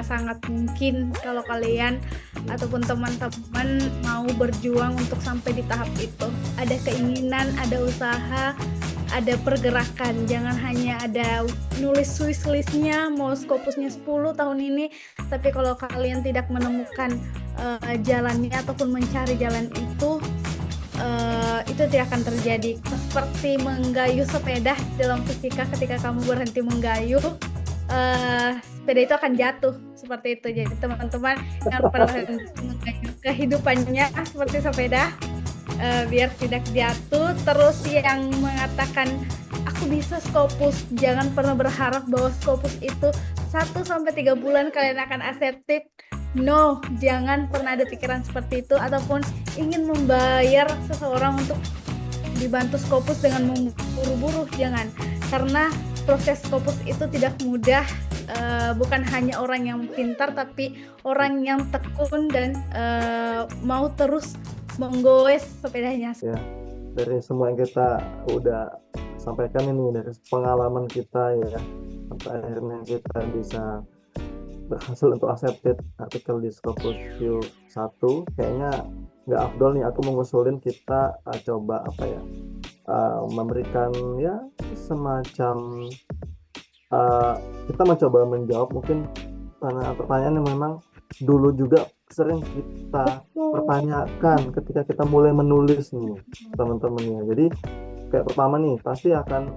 sangat mungkin kalau kalian ataupun teman-teman mau berjuang untuk sampai di tahap itu. Ada keinginan, ada usaha, ada pergerakan. Jangan hanya ada nulis wishlist-nya mau Scopusnya 10 tahun ini, tapi kalau kalian tidak menemukan jalannya ataupun mencari jalan itu tidak akan terjadi. Seperti menggayuh sepeda dalam fisika, ketika kamu berhenti menggayuh, sepeda itu akan jatuh, seperti itu. Jadi teman-teman yang pernah menggayuh kehidupannya seperti sepeda, biar tidak jatuh. Terus yang mengatakan aku bisa Scopus, jangan pernah berharap bahwa Scopus itu 1-3 bulan kalian akan aseptif. No, jangan pernah ada pikiran seperti itu, ataupun ingin membayar seseorang untuk dibantu Scopus dengan memburu-buru. Jangan, karena proses Scopus itu tidak mudah. Bukan hanya orang yang pintar, tapi orang yang tekun dan mau terus menggoes sepedanya. Ya, dari semua yang kita udah sampaikan ini, dari pengalaman kita ya, sampai akhirnya kita bisa berhasil untuk accepted artikel di Scopus View 1, kayaknya nggak afdol nih aku mengusulin kita coba memberikan ya semacam kita mencoba menjawab mungkin pertanyaan yang memang dulu juga sering kita pertanyakan ketika kita mulai menulis nih teman-teman ya. Jadi kayak pertama nih pasti akan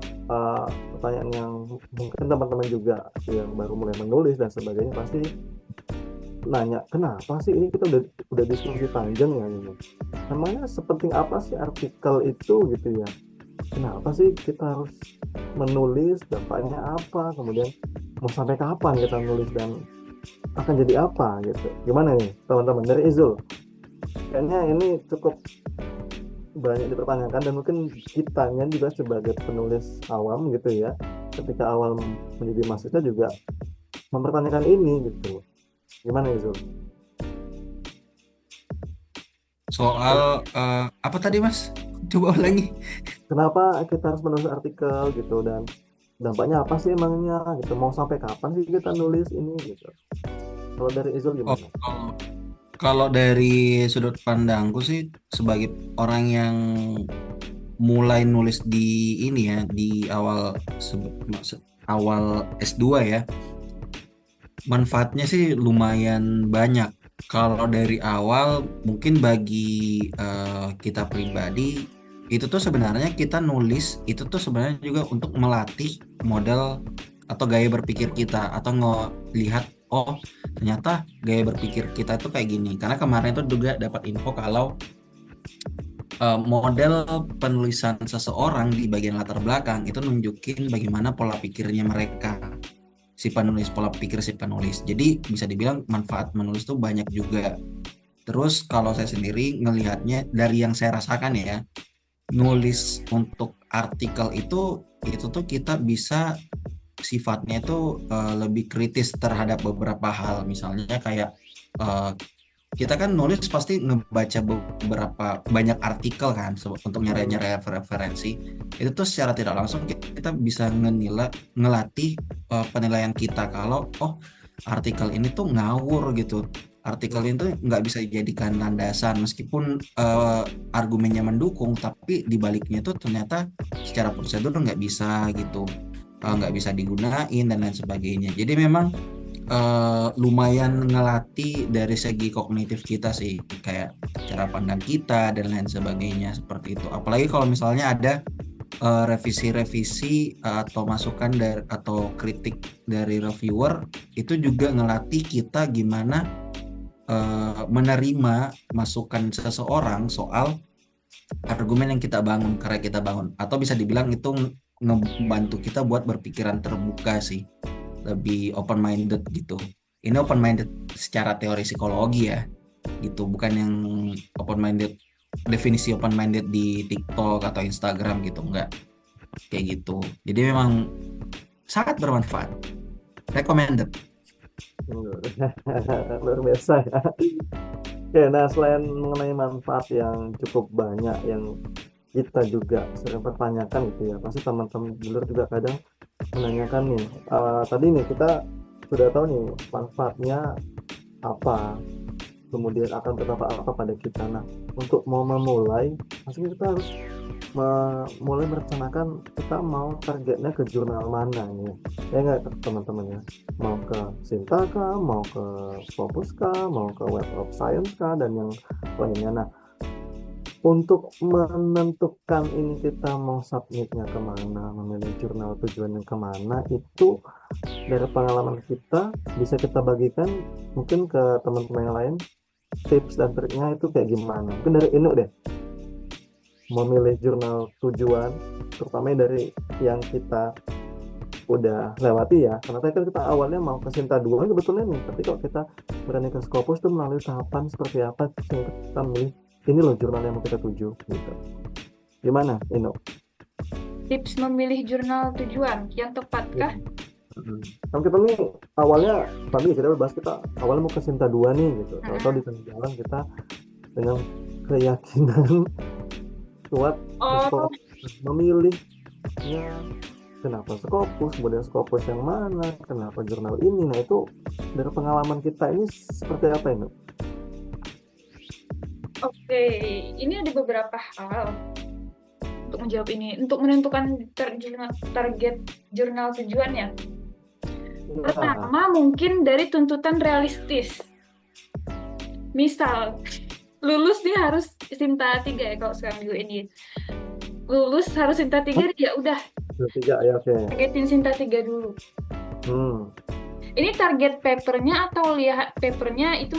pertanyaan yang mungkin teman-teman juga yang baru mulai menulis dan sebagainya pasti nanya, kenapa sih ini kita udah diskusi panjang ya ini, namanya sepenting apa sih artikel itu gitu ya, kenapa sih kita harus menulis, dampaknya apa, kemudian mau sampai kapan kita nulis dan akan jadi apa gitu. Gimana nih teman-teman dari Izul? Kayaknya ini cukup banyak dipertanyakan dan mungkin kitanya juga sebagai penulis awam gitu ya, ketika awal menjadi mahasiswa juga mempertanyakan ini gitu. Gimana Izul? Soal apa tadi Mas? Coba ulangi. Kenapa kita harus menulis artikel gitu dan dampaknya apa sih emangnya gitu, mau sampai kapan sih kita nulis ini gitu. Kalau dari Izul Oh, gimana? kalau dari sudut pandangku sih sebagai orang yang mulai nulis di ini ya di awal S2 ya, manfaatnya sih lumayan banyak. Kalau dari awal mungkin bagi kita pribadi itu tuh sebenarnya kita nulis itu tuh sebenarnya juga untuk melatih model atau gaya berpikir kita, atau ngelihat oh ternyata gaya berpikir kita itu kayak gini. Karena kemarin itu juga dapat info kalau model penulisan seseorang di bagian latar belakang itu nunjukin bagaimana pola pikirnya mereka, pola pikir si penulis. Jadi bisa dibilang manfaat menulis tuh banyak juga. Terus kalau saya sendiri ngelihatnya dari yang saya rasakan ya, nulis untuk artikel itu tuh kita bisa sifatnya itu lebih kritis terhadap beberapa hal. Misalnya kayak kita kan nulis pasti ngebaca beberapa banyak artikel kan untuk nyari-nyari referensi. Itu tuh secara tidak langsung kita bisa ngelatih penilaian kita kalau oh artikel ini tuh ngawur gitu. Artikel ini tuh nggak bisa dijadikan landasan meskipun argumennya mendukung, tapi dibaliknya tuh ternyata secara prosedur nggak bisa gitu, nggak bisa digunain dan lain sebagainya. Jadi memang lumayan ngelatih dari segi kognitif kita sih, kayak cara pandang kita dan lain sebagainya seperti itu. Apalagi kalau misalnya ada revisi-revisi atau masukan dari atau kritik dari reviewer, itu juga ngelatih kita gimana menerima masukan seseorang soal argumen yang kita bangun, karya kita bangun, atau bisa dibilang itu ngebantu kita buat berpikiran terbuka sih, lebih open minded gitu. Ini open minded secara teori psikologi ya gitu, bukan yang open minded definisi open minded di TikTok atau Instagram gitu, enggak kayak gitu. Jadi memang sangat bermanfaat, recommended. Luar biasa ya. Oke, nah selain mengenai manfaat yang cukup banyak yang kita juga sering pertanyakan gitu ya, pasti teman-teman dulu juga kadang menanyakan nih, tadi nih kita sudah tahu nih manfaatnya apa, kemudian akan berdampak apa pada kita. Nah, untuk mau memulai, maksudnya kita harus mulai merencanakan kita mau targetnya ke jurnal mana nih. Ya nggak teman-teman ya? Mau ke Sinta kah, mau ke Scopus kah, mau ke Web of Science kah, dan yang lainnya. Nah, untuk menentukan ini kita mau submitnya kemana, memilih jurnal tujuannya kemana, itu dari pengalaman kita bisa kita bagikan mungkin ke teman-teman yang lain. Tips dan triknya itu kayak gimana? Mungkin dari Inu deh, memilih jurnal tujuan, terutama dari yang kita udah lewati ya. Karena tadi kan kita awalnya mau ke Sinta 2 sebetulnya nih, tapi kalau kita berani ke Scopus tuh melalui tahapan seperti apa sehingga kita milih ini loh jurnal yang mau kita tuju gitu. Gimana, Inu? Tips memilih jurnal tujuan yang tepatkah? Kan kita nih awalnya tadi kita udah bahas, kita awalnya mau ke Sinta 2 nih gitu. Tahu-tahu di tengah jalan kita dengan keyakinan kuat memilihnya kenapa Scopus, kemudian Scopus yang mana, kenapa jurnal ini. Nah, itu dari pengalaman kita ini seperti apa ini? Oke, ini ada beberapa hal untuk menjawab ini. Untuk menentukan target jurnal tujuannya. Pertama, mungkin dari tuntutan realistis. Misal, lulus dia harus Sinta 3 ya kalau sekarang di ini. Lulus harus Sinta 3, ya udah. 3 ya, oke. Targetin Sinta 3 dulu. Ini target papernya atau lihat papernya itu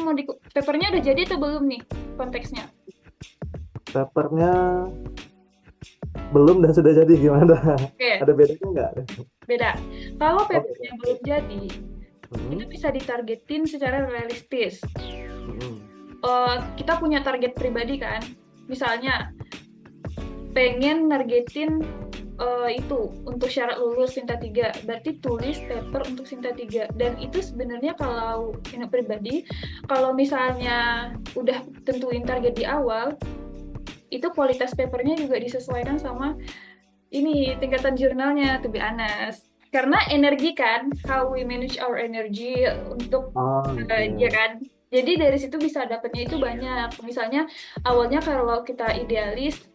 papernya udah jadi atau belum nih konteksnya? Papernya belum dan sudah jadi, gimana? Okay. Ada bedanya nggak? Beda. Kalau papernya belum jadi, itu bisa ditargetin secara realistis. Kita punya target pribadi kan, misalnya pengen nargetin itu untuk syarat lulus Sinta 3, berarti tulis paper untuk Sinta 3. Dan itu sebenarnya kalau ini pribadi, kalau misalnya udah tentuin target di awal, itu kualitas papernya juga disesuaikan sama ini tingkatan jurnalnya, to be honest. Karena energi kan, how we manage our energy untuk ya kan. Jadi dari situ bisa dapatnya itu banyak. Misalnya awalnya kalau kita idealis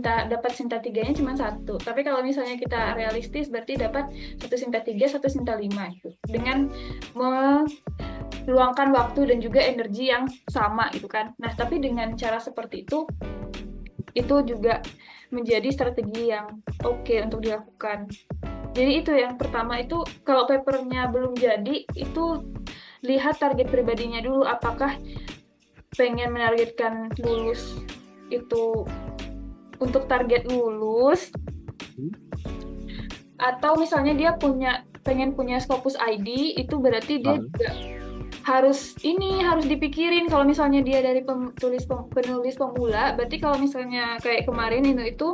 dapat Sinta 3-nya cuma 1. Tapi kalau misalnya kita realistis berarti dapat 1 Sinta 3, 1 Sinta 5 itu. Dengan meluangkan waktu dan juga energi yang sama gitu kan. Nah, tapi dengan cara seperti itu juga menjadi strategi yang oke untuk dilakukan. Jadi itu yang pertama, itu kalau papernya belum jadi, itu lihat target pribadinya dulu, apakah pengen menargetkan lulus itu untuk target lulus, atau misalnya dia pengen punya Scopus ID, itu berarti dia juga harus dipikirin. Kalau misalnya dia dari penulis pemula, berarti kalau misalnya kayak kemarin itu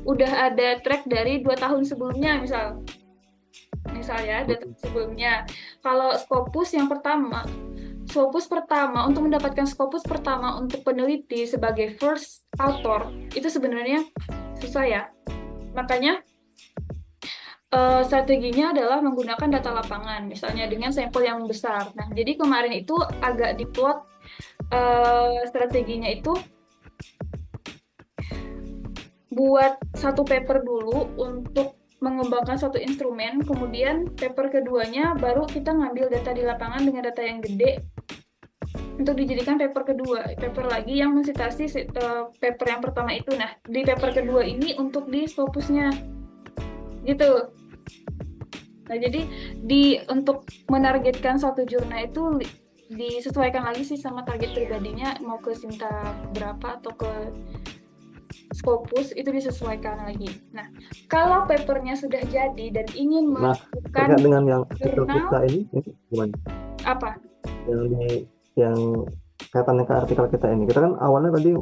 udah ada track dari 2 tahun sebelumnya, misalnya 2 tahun sebelumnya. Kalau Scopus pertama untuk mendapatkan Scopus pertama untuk peneliti sebagai first author itu sebenarnya susah ya. Makanya strateginya adalah menggunakan data lapangan, misalnya dengan sampel yang besar. Nah, jadi kemarin itu agak diplot strateginya itu buat satu paper dulu untuk mengembangkan satu instrumen, kemudian paper keduanya baru kita ngambil data di lapangan dengan data yang gede untuk dijadikan paper kedua, paper lagi yang mensitasi paper yang pertama itu. Nah, di paper kedua ini untuk di Scopusnya gitu. Nah, jadi untuk menargetkan satu jurnal itu disesuaikan lagi sih sama target pribadinya, mau ke Sinta berapa atau ke Scopus, itu disesuaikan lagi. Nah, kalau papernya sudah jadi dan ingin melakukan dengan yang artikel kita ini gimana? Apa? Yang kaitannya ke artikel kita ini, kita kan awalnya tadi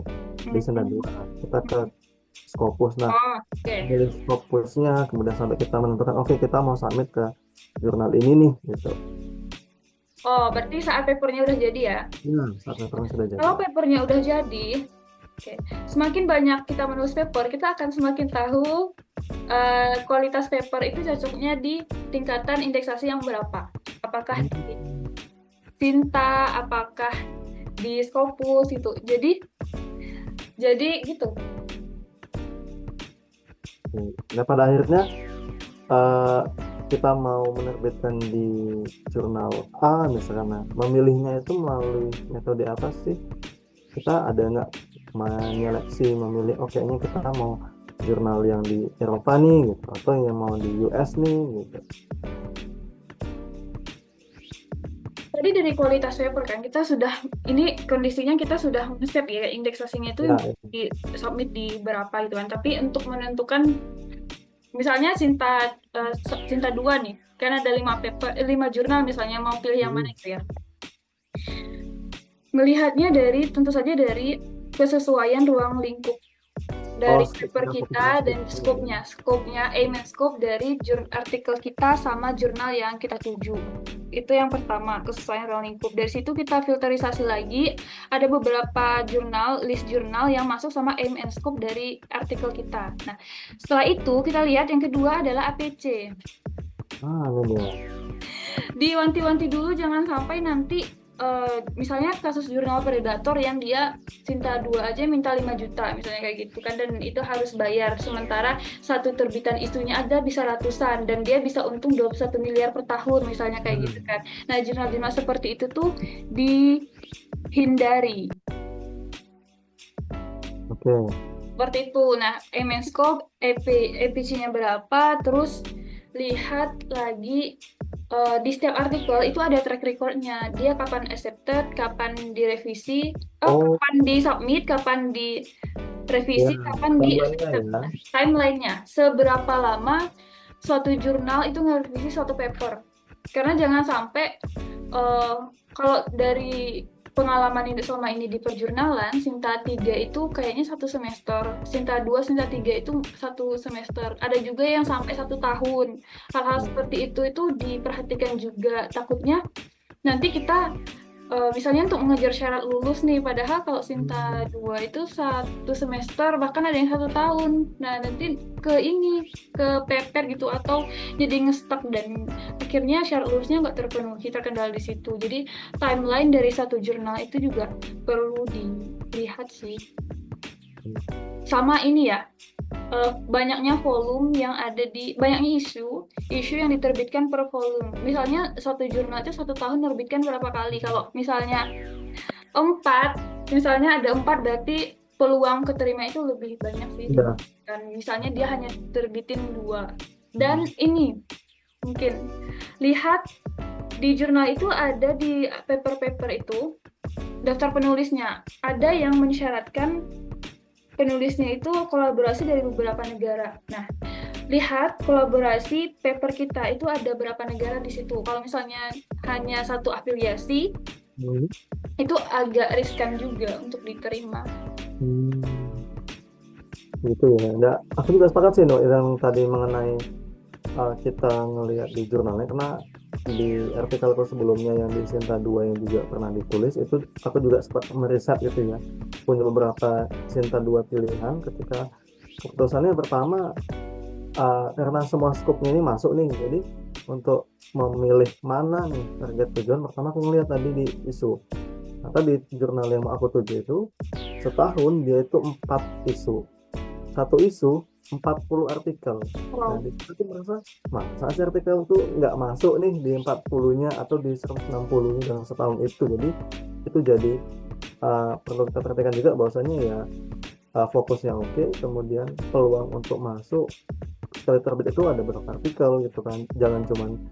di Sinta 2, kita ke Scopus. Nah, dari Scopusnya kemudian sampai kita menentukan kita mau submit ke jurnal ini nih gitu. Oh, berarti saat papernya udah jadi ya? Iya, saat papernya sudah jadi. Kalau papernya udah jadi, semakin banyak kita menulis paper, kita akan semakin tahu kualitas paper itu cocoknya di tingkatan indeksasi yang berapa. apakah di Sinta, apakah di Scopus itu. Jadi gitu. Nah, pada akhirnya eh, kita mau menerbitkan di jurnal A misalkan, nah, memilihnya itu melalui metode apa sih? Kita ada nggak menyeleksi, memilih, oh kayaknya kita mau jurnal yang di Eropa nih gitu, atau yang mau di US nih gitu. Tadi dari kualitas paper kan kita sudah, ini kondisinya kita sudah set ya indeksasinya itu Ya, di submit di berapa gitu kan. Tapi untuk menentukan misalnya Sinta 2 nih, kan ada 5 jurnal misalnya, mau pilih yang mana gitu ya. Melihatnya dari tentu saja dari kesesuaian ruang lingkup dari paper kita dan scope-nya aim and scope dari artikel kita sama jurnal yang kita tuju. Itu yang pertama, kesesuaian ruang lingkup. Dari situ kita filterisasi lagi, ada beberapa list jurnal yang masuk sama aim and scope dari artikel kita. Nah, setelah itu kita lihat yang kedua adalah APC. ini dia. Diwanti-wanti dulu, jangan sampai nanti misalnya kasus jurnal predator yang dia Sinta 2 aja minta 5 juta misalnya kayak gitu kan, dan itu harus bayar, sementara satu terbitan isunya ada bisa ratusan dan dia bisa untung 21 miliar per tahun misalnya kayak gitu kan. Nah, jurnal-jurnal seperti itu tuh dihindari. Oke. Seperti itu. Nah, scope, EPC-nya berapa, terus lihat lagi di setiap artikel itu ada track record-nya. Dia kapan accepted, kapan direvisi, kapan di submit, kapan direvisi, Ya, kapan di timeline-nya accepted. ya. Timeline-nya. Seberapa lama suatu jurnal itu ngerevisi suatu paper. Karena jangan sampai kalau dari pengalaman ini selama ini di perjurnalan, Sinta 3 itu kayaknya 1 semester, Sinta 2, Sinta 3 itu 1 semester. Ada juga yang sampai 1 tahun. Hal-hal seperti itu diperhatikan juga. Takutnya nanti kita misalnya untuk mengejar syarat lulus nih, padahal kalau Sinta 2 itu 1 semester, bahkan ada yang 1 tahun. Nah, nanti ke pepet gitu, atau jadi ngestak dan akhirnya syarat lulusnya nggak terpenuhi, terkendala di situ. Jadi timeline dari satu jurnal itu juga perlu dilihat sih. Sama ini ya, banyaknya volume yang ada banyaknya isu yang diterbitkan per volume. Misalnya satu jurnal itu 1 tahun menerbitkan berapa kali. Kalau misalnya 4, misalnya ada 4, berarti peluang keterima itu lebih banyak sih. Dan misalnya dia hanya terbitin 2. Dan ini mungkin lihat di jurnal itu ada di paper-paper itu daftar penulisnya. Ada yang mensyaratkan penulisnya itu kolaborasi dari beberapa negara. Nah, lihat kolaborasi paper kita itu ada berapa negara di situ. Kalau misalnya hanya satu afiliasi, itu agak riskan juga untuk diterima. Gitu ya. Nah, aku juga sepakat sih yang tadi mengenai kita ngelihat di jurnalnya, karena di artikelku sebelumnya yang di Sinta 2 yang juga pernah ditulis itu aku juga sempat meriset gitu ya, punya beberapa Sinta 2 pilihan. Ketika keputusannya pertama karena semua skupnya ini masuk nih, jadi untuk memilih mana nih target tujuan, pertama aku ngelihat tadi di isu. Atau di jurnal yang mau aku tuju itu setahun dia itu 4 isu, satu isu 40 artikel. Nah, di situ merasa masa sih artikel itu nggak masuk nih di 40-nya atau di 160-nya dalam setahun itu. Jadi itu jadi perlu kita perhatikan juga bahwasanya ya fokusnya oke, kemudian peluang untuk masuk sekali terbit itu ada berapa artikel gitu kan. Jangan cuman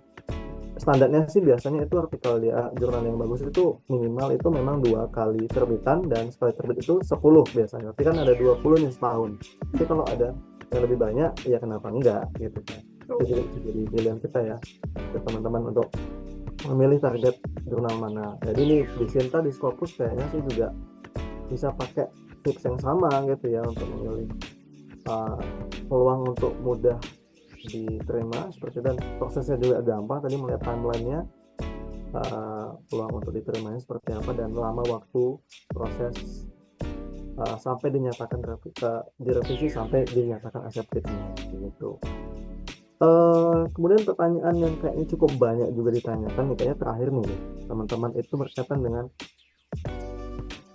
standarnya sih biasanya itu artikel di jurnal yang bagus itu minimal itu memang 2 kali terbitan dan sekali terbit itu 10 biasanya. Tapi kan ada 20 nih setahun. Tapi kalau ada yang lebih banyak ya kenapa enggak gitu kan. Itu jadi pilihan kita ya ke teman-teman untuk memilih target jurnal mana. Jadi ini di Sinta, di Scopus kayaknya sih juga bisa pakai tips yang sama gitu ya untuk memilih peluang untuk mudah diterima seperti, dan prosesnya juga gampang. Tadi melihat timelinenya, peluang untuk diterimanya seperti apa dan lama waktu proses sampai dinyatakan direvisi sampai dinyatakan accepted gitu. Kemudian pertanyaan yang kayaknya cukup banyak juga ditanyakan nih, kayaknya terakhir nih teman-teman, itu berkaitan dengan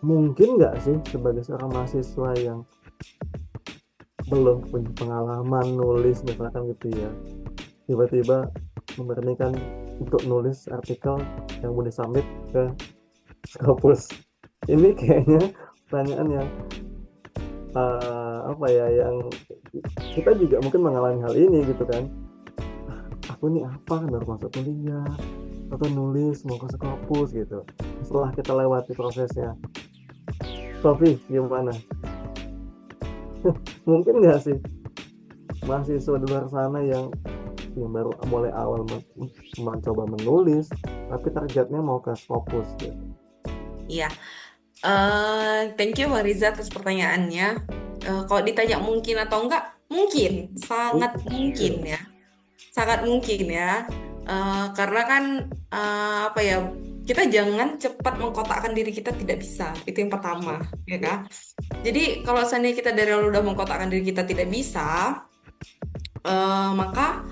mungkin nggak sih sebagai seorang mahasiswa yang belum punya pengalaman nulis misalkan gitu ya, tiba-tiba memberanikan untuk nulis artikel yang mau disubmit ke Scopus. Ini kayaknya pertanyaan yang apa ya, yang kita juga mungkin mengalami hal ini gitu kan. Aku nih apa, baru masuk kuliah atau nulis mau ke Scopus gitu. Setelah kita lewati prosesnya, Sofi gimana? Mungkin nggak sih mahasiswa di luar sana yang baru mulai awal mencoba menulis tapi targetnya mau ke Scopus gitu. Iya. Thank you Bang Riza atas pertanyaannya. Kalau ditanya mungkin atau enggak, mungkin, sangat mungkin ya, sangat mungkin ya. Karena kan apa ya, kita jangan cepat mengkotakkan diri kita tidak bisa. Itu yang pertama, ya kan? Jadi kalau seandainya kita dari awal udah mengkotakkan diri kita tidak bisa, maka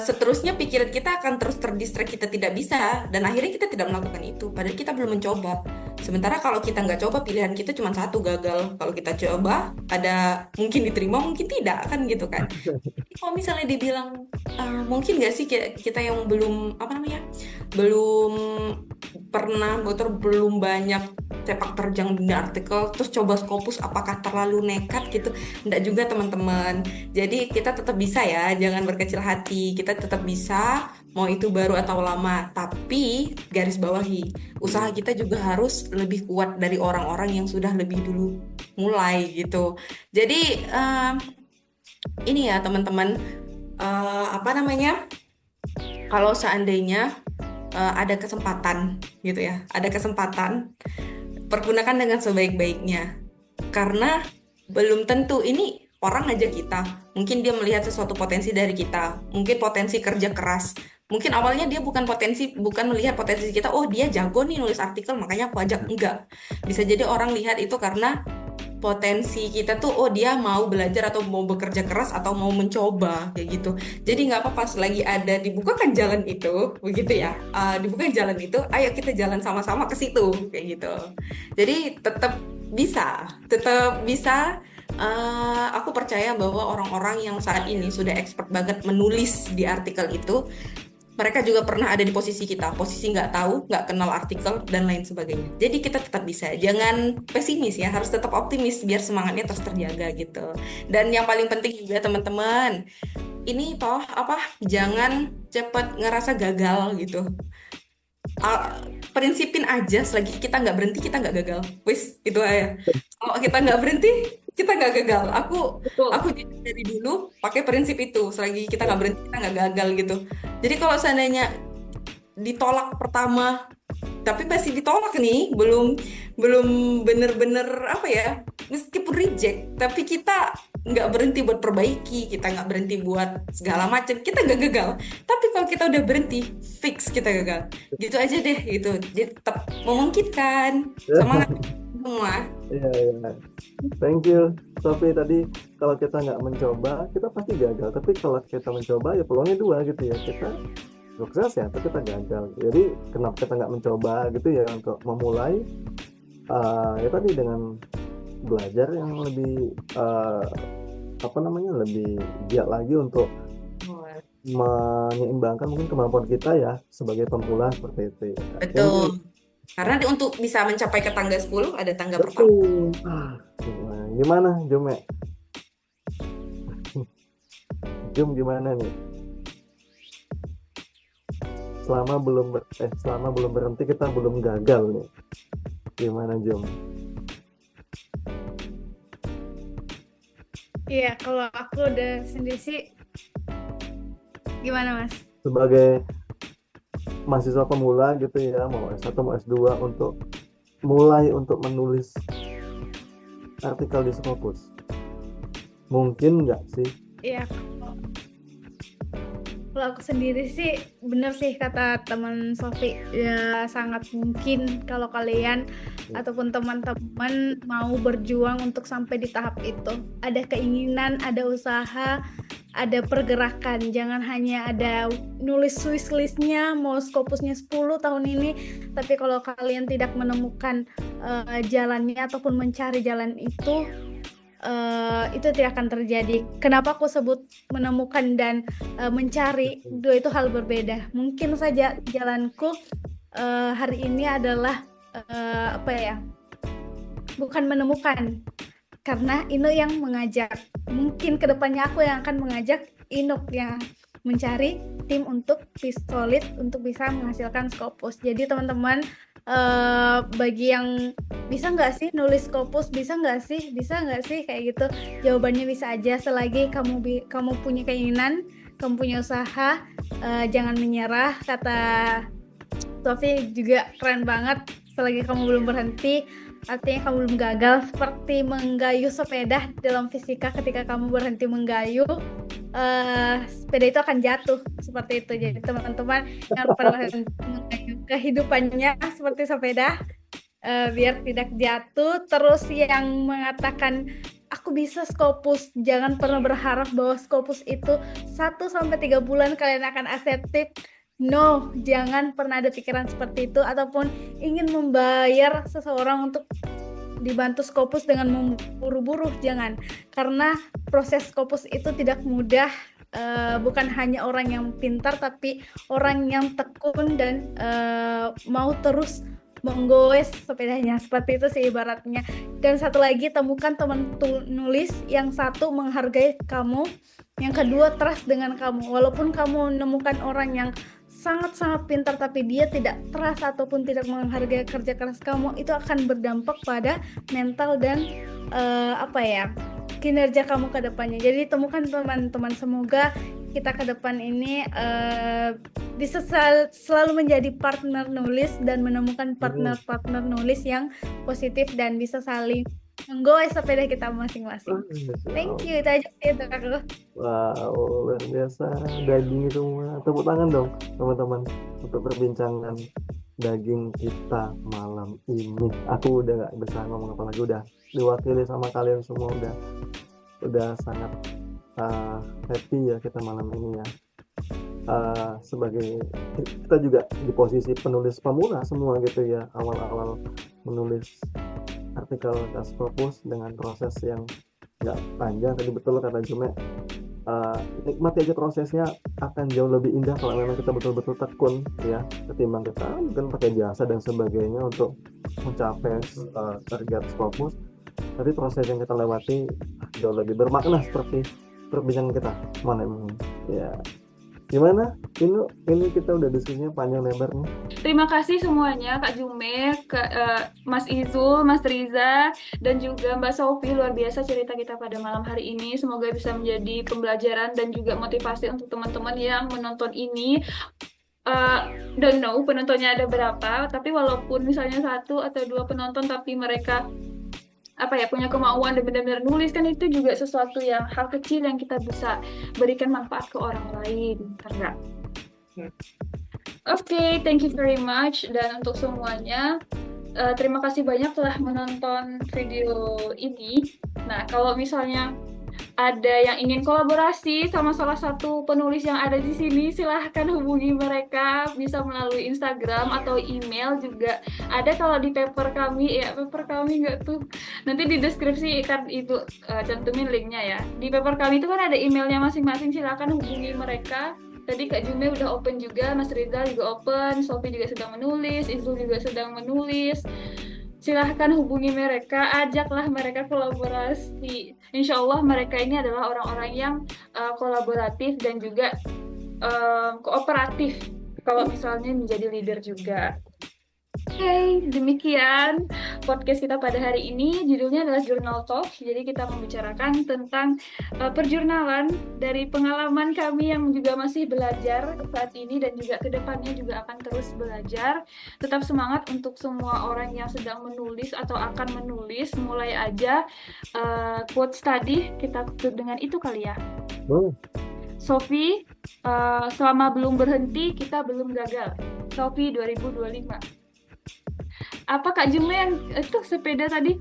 seterusnya pikiran kita akan terus terdistract kita tidak bisa, dan akhirnya kita tidak melakukan itu padahal kita belum mencoba. Sementara kalau kita nggak coba, pilihan kita cuma satu, gagal. Kalau kita coba, ada mungkin diterima mungkin tidak, kan gitu kan. Jadi kalau misalnya dibilang mungkin nggak sih kita yang belum apa namanya, belum pernah atau belum banyak sepak terjang di artikel terus coba Scopus, apakah terlalu nekat gitu? Enggak juga teman-teman. Jadi kita tetap bisa ya, jangan berkecil hati. Kita tetap bisa, mau itu baru atau lama. Tapi garis bawahi, usaha kita juga harus lebih kuat dari orang-orang yang sudah lebih dulu mulai gitu. Jadi ini ya teman-teman, apa namanya? Kalau seandainya ada kesempatan gitu ya, ada kesempatan, pergunakan dengan sebaik-baiknya. Karena belum tentu ini orang ngajak kita. Mungkin dia melihat sesuatu potensi dari kita. Mungkin potensi kerja keras. Mungkin awalnya dia bukan melihat potensi kita, oh dia jago nih nulis artikel, makanya aku ajak. Enggak. Bisa jadi orang lihat itu karena potensi kita tuh, oh dia mau belajar atau mau bekerja keras atau mau mencoba kayak gitu. Jadi nggak apa-apa selagi ada dibukakan jalan itu, begitu ya. Dibukakan jalan itu, ayo kita jalan sama-sama ke situ kayak gitu. Jadi tetap bisa. Aku percaya bahwa orang-orang yang saat ini sudah expert banget menulis di artikel itu, mereka juga pernah ada di posisi kita, posisi nggak tahu, nggak kenal artikel, dan lain sebagainya. Jadi kita tetap bisa, jangan pesimis ya, harus tetap optimis biar semangatnya terus terjaga gitu. Dan yang paling penting juga teman-teman, ini toh jangan cepat ngerasa gagal gitu. Prinsipin aja, selagi kita nggak berhenti, kita nggak gagal. Wis, itu aja. Kalau kita nggak berhenti, kita nggak gagal. Betul. Aku dari dulu pakai prinsip itu, selagi kita nggak berhenti, kita nggak gagal gitu. Jadi kalau seandainya ditolak pertama, tapi masih ditolak nih, belum bener-bener apa ya, meskipun reject, tapi kita nggak berhenti buat perbaiki, kita nggak berhenti buat segala macam, kita nggak gagal. Tapi kalau kita udah berhenti, fix kita gagal. Gitu aja deh gitu. Jadi tetap memungkinkan. Semangat semua. Iya, iya. Thank you, Sofi. Tadi kalau kita nggak mencoba, kita pasti gagal. Tapi kalau kita mencoba, ya peluangnya dua gitu ya. Kita sukses ya, tapi kita gagal. Jadi kenapa kita nggak mencoba gitu ya untuk memulai? Ya tadi dengan belajar yang lebih lebih giat lagi untuk menyeimbangkan mungkin kemampuan kita ya sebagai pemula seperti itu ya. Betul. Karena untuk bisa mencapai ke tangga 10 ada tangga pertama. Gimana Jume? Jum gimana nih? Selama belum berhenti kita belum gagal nih. Gimana Jum? Iya, kalau aku udah sendiri sih, gimana Mas? Sebagai mahasiswa pemula gitu ya, mau S1 mau S2, untuk mulai untuk menulis artikel di Scopus, mungkin nggak sih? Iya, Kalau aku sendiri sih bener sih kata teman Sofi, ya sangat mungkin kalau kalian ataupun teman-teman mau berjuang untuk sampai di tahap itu. Ada keinginan, ada usaha, ada pergerakan. Jangan hanya ada nulis wishlist-nya mau Scopusnya 10 tahun ini, tapi kalau kalian tidak menemukan jalannya ataupun mencari jalan itu tidak akan terjadi. Kenapa aku sebut menemukan dan mencari, dua itu hal berbeda. Mungkin saja jalanku hari ini adalah bukan menemukan, karena Ino yang mengajak. Mungkin kedepannya aku yang akan mengajak Ino yang mencari tim untuk solid untuk bisa menghasilkan Scopus. Jadi teman-teman, bagi yang bisa nggak sih nulis Scopus, bisa nggak sih kayak gitu, jawabannya bisa aja selagi kamu punya keinginan, kamu punya usaha, jangan menyerah. Kata Sofi juga keren banget, selagi kamu belum berhenti artinya kamu belum gagal. Seperti menggayuh sepeda dalam fisika, ketika kamu berhenti menggayuh, sepeda itu akan jatuh, seperti itu. Jadi teman-teman jangan pernah menggayuh kehidupannya seperti sepeda, biar tidak jatuh. Terus yang mengatakan aku bisa Scopus, jangan pernah berharap bahwa Scopus itu 1-3 bulan kalian akan accepted. No, jangan pernah ada pikiran seperti itu ataupun ingin membayar seseorang untuk dibantu Scopus dengan memburu-buru, jangan. Karena proses Scopus itu tidak mudah, bukan hanya orang yang pintar tapi orang yang tekun dan mau terus menggoes sepedanya, seperti itu sih ibaratnya. Dan satu lagi, temukan teman nulis yang satu menghargai kamu, yang kedua trust dengan kamu. Walaupun kamu menemukan orang yang sangat-sangat pintar tapi dia tidak trust ataupun tidak menghargai kerja keras kamu, itu akan berdampak pada mental dan kinerja kamu ke depannya. Jadi temukan teman-teman, semoga kita ke depan ini bisa selalu menjadi partner nulis dan menemukan partner nulis yang positif dan bisa saling menggoes sepeda kita masing-masing. Thank you, itu aja sih untuk aku. Wow, luar biasa, daging semua. Tepuk tangan dong teman-teman untuk perbincangan daging kita malam ini. Aku udah gak bisa ngomong apa lagi, udah diwakili sama kalian semua, udah sangat happy ya kita malam ini ya. Sebagai kita juga di posisi penulis pemula semua gitu ya, awal-awal menulis artikel Scopus dengan proses yang nggak panjang. Tadi betul kata Jume, nikmati aja prosesnya, akan jauh lebih indah kalau memang kita betul-betul tekun ya, ketimbang kita mungkin pakai jasa dan sebagainya untuk mencapai target Scopus. Tapi proses yang kita lewati jauh lebih bermakna, seperti perbincangan kita malam ini ya. Gimana? Ini kita udah diskusinya panjang lebar nih. Terima kasih semuanya, Kak Jume, Mas Izul, Mas Riza, dan juga Mbak Sofi. Luar biasa cerita kita pada malam hari ini. Semoga bisa menjadi pembelajaran dan juga motivasi untuk teman-teman yang menonton ini. Don't know penontonnya ada berapa, tapi walaupun misalnya 1 atau 2 penonton, tapi mereka punya kemauan dan benar-benar nulis, kan itu juga sesuatu yang hal kecil yang kita bisa berikan manfaat ke orang lain, enggak? Oke, thank you very much. Dan untuk semuanya, terima kasih banyak telah menonton video ini. Nah, kalau misalnya ada yang ingin kolaborasi sama salah satu penulis yang ada di sini, silahkan hubungi mereka, bisa melalui Instagram atau email juga ada. Kalau di paper kami nggak tuh, nanti di deskripsi kan itu cantumin linknya ya. Di paper kami itu kan ada emailnya masing-masing, silahkan hubungi mereka. Tadi Kak Jume udah open juga, Mas Rizal juga open, Sofi juga sedang menulis, Izul juga sedang menulis. Silahkan hubungi mereka, ajaklah mereka kolaborasi. Insya Allah mereka ini adalah orang-orang yang kolaboratif dan juga kooperatif kalau misalnya menjadi leader juga. Oke, demikian podcast kita pada hari ini. Judulnya adalah Journal Talk. Jadi kita membicarakan tentang perjurnalan dari pengalaman kami yang juga masih belajar saat ini dan juga kedepannya juga akan terus belajar. Tetap semangat untuk semua orang yang sedang menulis atau akan menulis. Mulai aja quote study, kita tutup dengan itu kali ya. Sofi, selama belum berhenti kita belum gagal. Sofi 2025. Apa Kak Jume yang itu sepeda tadi?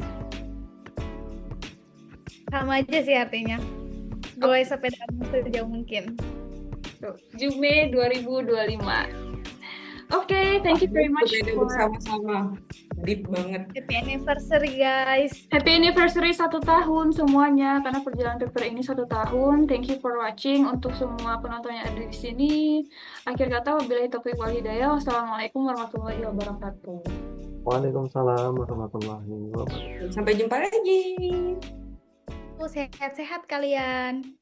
Sama aja sih artinya. Gue sepeda sejauh mungkin. Tuh, Jume 2025. Oke, thank you very much Berbeda for bersama-sama. Deep banget. Happy anniversary guys. happy anniversary 1 tahun semuanya, karena perjalanan paper ini 1 tahun. Thank you for watching untuk semua penonton yang ada di sini. Akhir kata, wabillahi taufiq wal hidayah. Wassalamualaikum warahmatullahi wabarakatuh. Waalaikumsalam warahmatullahi wabarakatuh. Sampai jumpa lagi. Sehat-sehat kalian.